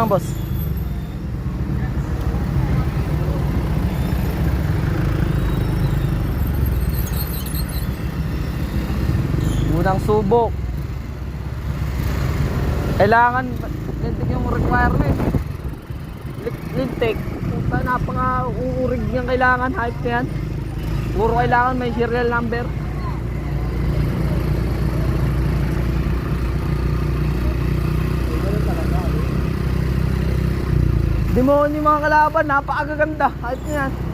lang, boss. Unang subok. Kailangan lintik yung requirement. Lintik. Napaka-uurig niyang kailangan. Hype na yan. Puro kailangan may serial number. Demonyo mga kalaban. Napakaganda. Hype na yan.